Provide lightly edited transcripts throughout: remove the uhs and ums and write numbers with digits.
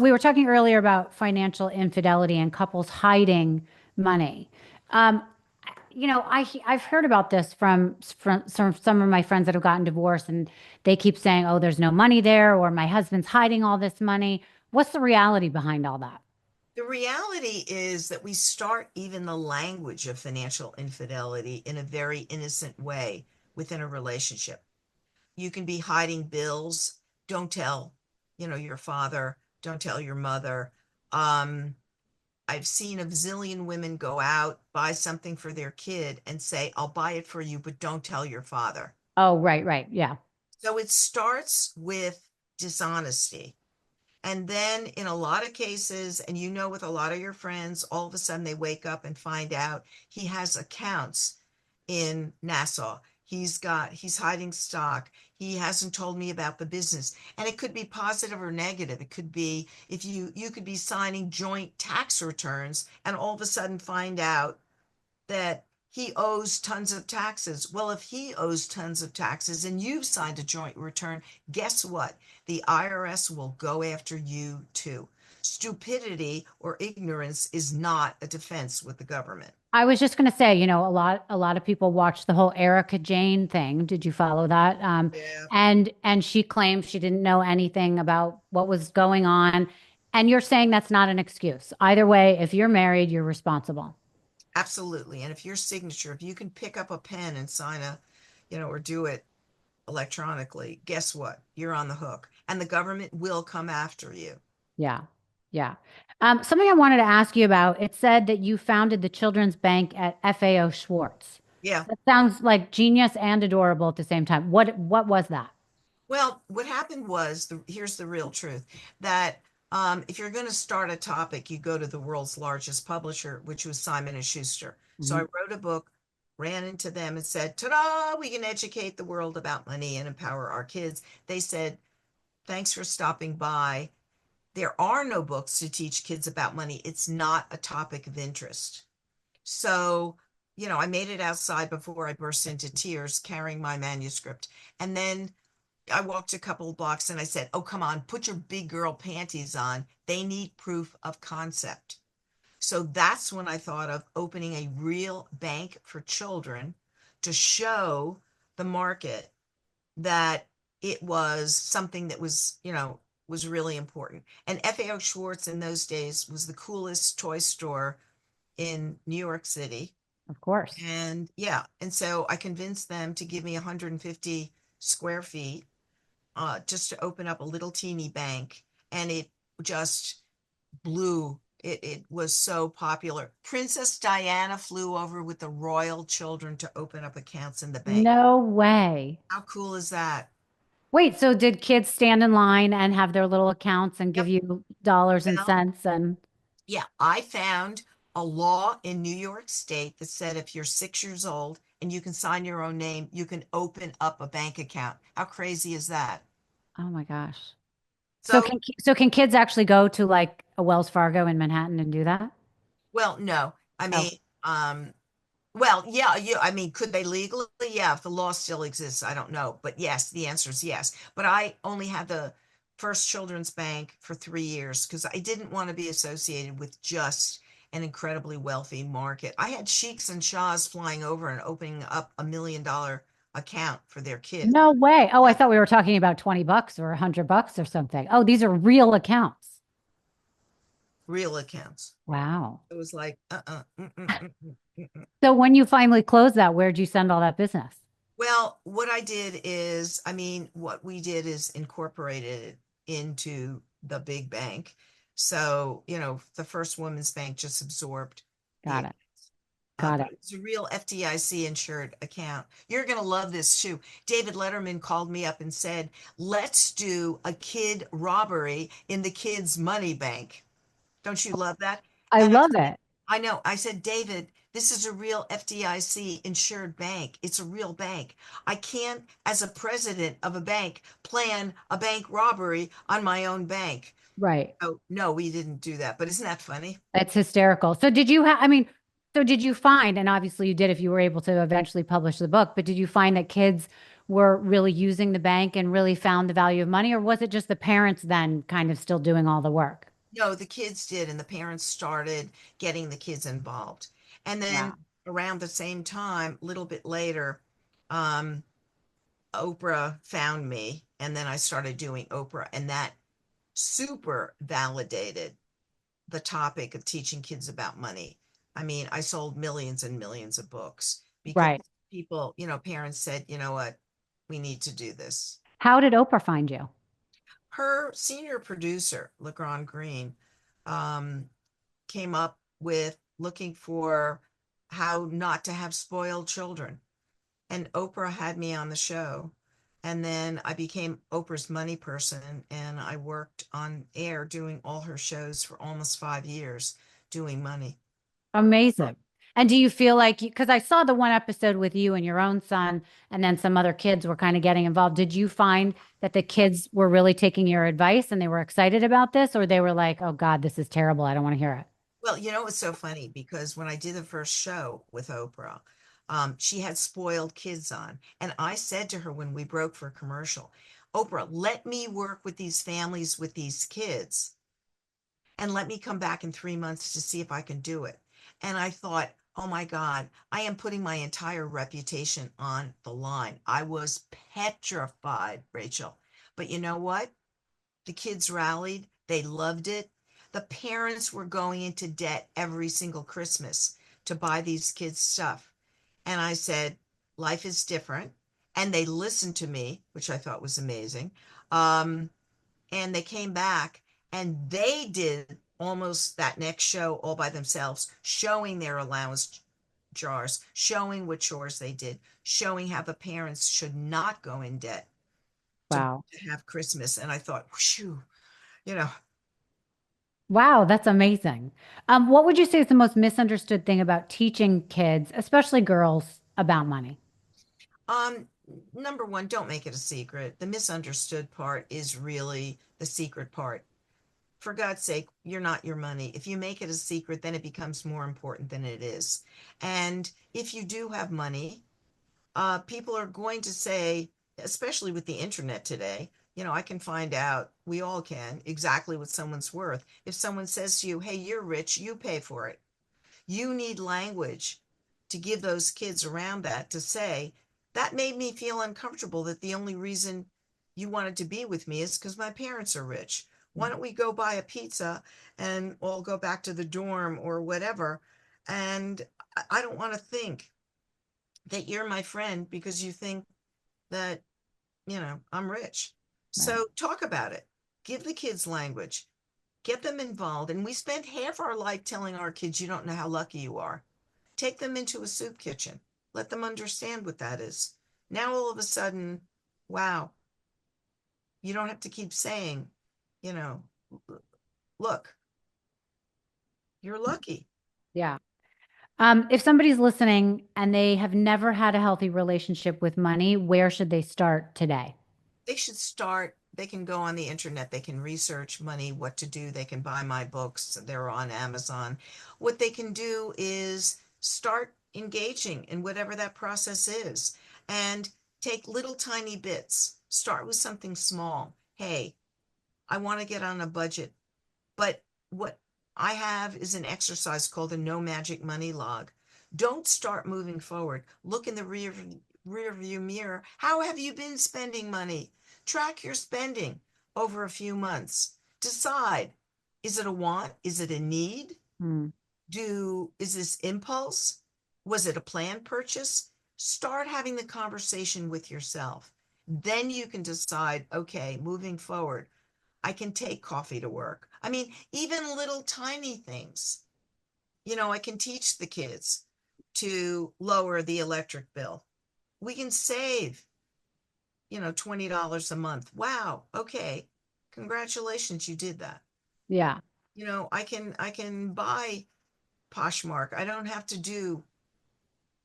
we were talking earlier about financial infidelity and couples hiding money. Um, I've heard about this from some of my friends that have gotten divorced, and they keep saying, "Oh, there's no money there," or "My husband's hiding all this money." What's the reality behind all that? The reality is that we start even the language of financial infidelity in a very innocent way within a relationship. You can be hiding bills. Don't tell, your father. Don't tell your mother. Um, I've seen a zillion women go out, buy something for their kid, and say, I'll buy it for you, but don't tell your father. Oh, right, right, yeah, So it starts with dishonesty. And then in a lot of cases, and with a lot of your friends, all of a sudden they wake up and find out he has accounts in Nassau. He's hiding stock. He hasn't told me about the business. And it could be positive or negative. It could be if you could be signing joint tax returns and all of a sudden find out that he owes tons of taxes. Well, if he owes tons of taxes and you've signed a joint return, guess what? The IRS will go after you too. Stupidity or ignorance is not a defense with the government. I was just going to say, a lot of people watch the whole Erica Jane thing. Did you follow that? Yeah, And she claims she didn't know anything about what was going on. And you're saying that's not an excuse. Either way, if you're married, you're responsible. absolutely. And if your signature, if you can pick up a pen and sign or do it electronically, guess what? You're on the hook and the government will come after you. Yeah. Yeah. Something I wanted to ask you about, it said that you founded the Children's Bank at FAO Schwartz. Yeah. That sounds like genius and adorable at the same time. What was that? Well, what happened was here's the real truth that if you're going to start a topic, you go to the world's largest publisher, which was Simon and Schuster. So I Mhm. wrote a book, ran into them, and said, "Ta-da! We can educate the world about money and empower our kids." They said, "Thanks for stopping by. There are no books to teach kids about money. It's not a topic of interest." So, I made it outside before I burst into tears carrying my manuscript. And then I walked a couple of blocks and I said, "Oh, come on, put your big girl panties on. They need proof of concept." So that's when I thought of opening a real bank for children to show the market that it was something that was really important. And FAO Schwartz in those days was the coolest toy store in New York City. Of course. And yeah, and so I convinced them to give me 150 square feet just to open up a little teeny bank, and it just blew. It was so popular. Princess Diana flew over with the royal children to open up accounts in the bank. No way. How cool is that? Wait, so did kids stand in line and have their little accounts and give Yep. you dollars and Well, cents and yeah, I found a law in New York State that said if you're 6 years old and you can sign your own name, you can open up a bank account. How crazy is that? oh my gosh. So So, can kids actually go to like a Wells Fargo in Manhattan and do that? well, no. I Oh, mean, well, yeah, I mean, could they legally? Yeah, if the law still exists, I don't know. But yes, the answer is yes. But I only had the First Children's Bank for 3 years because I didn't want to be associated with just an incredibly wealthy market. I had sheiks and shahs flying over and opening up $1 million account for their kids. no way. Oh, I thought we were talking about 20 bucks or 100 bucks or something. Oh, these are real accounts. Real accounts. Wow. It was like, mm-mm. So when you finally closed that, where'd you send all that business? Well, what I did is, I mean, what we did is incorporated it into the big bank. So, the First Women's Bank just absorbed Got the, it. Got but it. it's a real FDIC insured account. You're going to love this too. David Letterman called me up and said, "Let's do a kid robbery in the kids' money bank." Don't you love that? I And love it. I know. I said, "David, this is a real FDIC insured bank. It's a real bank. I can't, as a president of a bank, plan a bank robbery on my own bank." Right. Oh, no, we didn't do that. But isn't that funny? That's hysterical. So did you have, I mean, so did you find, and obviously you did if you were able to eventually publish the book, but did you find that kids were really using the bank and really found the value of money, or was it just the parents then kind of still doing all the work? No, the kids did, and the parents started getting the kids involved. And then Wow. around the same time, a little bit later, um, Oprah found me, and then I started doing Oprah, and that super validated the topic of teaching kids about money. I mean, I sold millions and millions of books because Right. people, parents said, you know what, we need to do this. How did Oprah find you? Her senior producer, LeGrand Green, um, came up with looking for how not to have spoiled children. And Oprah had me on the show. And then I became Oprah's money person, and I worked on air doing all her shows for almost 5 years doing money. Amazing. And do you feel like, because I saw the one episode with you and your own son, and then some other kids were kind of getting involved. Did you find that the kids were really taking your advice and they were excited about this, or they were like, oh God, this is terrible. I don't want to hear it? Well, it's so funny because when I did the first show with Oprah, she had spoiled kids on. And I said to her when we broke for a commercial, Oprah, let me work with these families with these kids and let me come back in 3 months to see if I can do it. And I thought, oh my God, I am putting my entire reputation on the line. I was petrified, Rachel. But you know what? The kids rallied. They loved it. The parents were going into debt every single Christmas to buy these kids stuff. And I said, life is different. And they listened to me, which I thought was amazing. Um, and they came back and they did almost that next show all by themselves, showing their allowance jars, showing what chores they did, showing how the parents should not go in debt to, Wow. to have Christmas. And I thought, whew, you know, Wow, that's amazing. What would you say is the most misunderstood thing about teaching kids, especially girls, about money? um, number one, don't make it a secret. The misunderstood part is really the secret part. For God's sake, you're not your money. If you make it a secret, then it becomes more important than it is. And if you do have money, people are going to say, especially with the internet today, I can find out, we all can, exactly what someone's worth. If someone says to you, hey, you're rich, you pay for it. You need language to give those kids around that to say, that made me feel uncomfortable that the only reason you wanted to be with me is because my parents are rich. Why don't we go buy a pizza and all go back to the dorm or whatever? And I don't want to think that you're my friend because you think that, I'm rich. Right. So talk about it. Give the kids language, get them involved. And we spend half our life telling our kids, you don't know how lucky you are. Take them into a soup kitchen, let them understand what that is. Now, all of a sudden, wow, you don't have to keep saying, you know, look, you're lucky. Yeah. If somebody's listening and they have never had a healthy relationship with money, where should they start today? They should start. They can go on the internet, they can research money, what to do, they can buy my books, they're on Amazon. What they can do is start engaging in whatever that process is and take little tiny bits. Start with something small. Hey, I want to get on a budget, but what I have is an exercise called a no magic money log. Don't start moving forward. Look in the rear view mirror. How have you been spending money? Track your spending over a few months. Decide, is it a want? Is it a need? Hmm. Is this impulse? Was it a planned purchase? Start having the conversation with yourself. Then you can decide, okay, moving forward, I can take coffee to work. I mean, even little tiny things. I can teach the kids to lower the electric bill. We can save, $20 a month. Wow. Okay. Congratulations, you did that. Yeah. I can buy Poshmark. I don't have to do,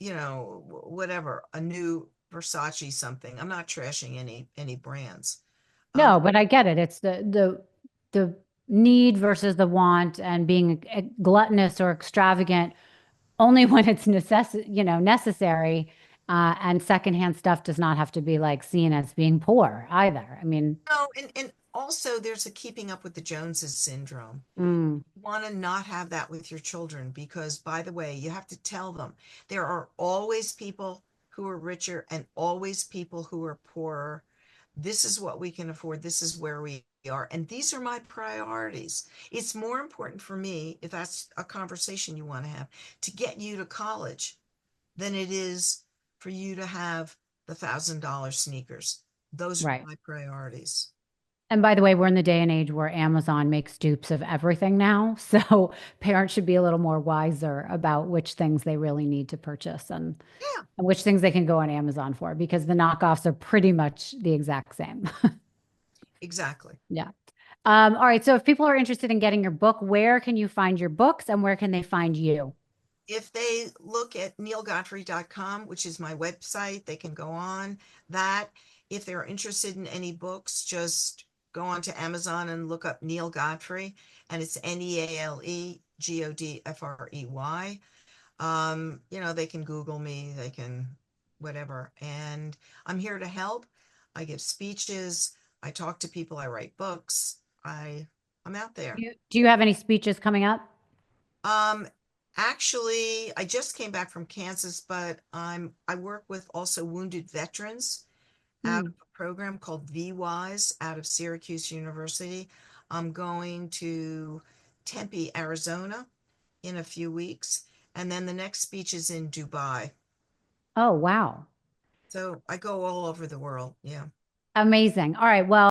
whatever, a new Versace something. I'm not trashing any brands. Um, No, but I get it. It's the need versus the want and being gluttonous or extravagant only when it's necessary And secondhand stuff does not have to be like seen as being poor either. I mean, No, and also there's a keeping up with the Joneses syndrome. mm, Want to not have that with your children because, by the way, you have to tell them there are always people who are richer and always people who are poorer. This is what we can afford. This is where we are. And these are my priorities. It's more important for me, if that's a conversation you want to have, to get you to college than it is for you to have the $1,000 sneakers. Those are right. my priorities. And by the way, we're in the day and age where Amazon makes dupes of everything now. So parents should be a little more wiser about which things they really need to purchase Yeah, and which things they can go on Amazon for because the knockoffs are pretty much the exact same. exactly. Yeah. All right. So if people are interested in getting your book, where can you find your books and where can they find you? If they look at nealegodfrey.com, which is my website, they can go on that. If they're interested in any books, just go on to Amazon and look up Neale Godfrey, and it's Nealegodfrey. They can Google me, they can whatever. And I'm here to help. I give speeches, I talk to people, I write books. I'm out there. Do you have any speeches coming up? Um, Actually, I just came back from Kansas, but I work with also wounded veterans out Hmm. of a program called VWise out of Syracuse University. I'm going to Tempe, Arizona in a few weeks, and then the next speech is in Dubai. Oh, wow. So I go all over the world. Yeah. Amazing. All right. Well,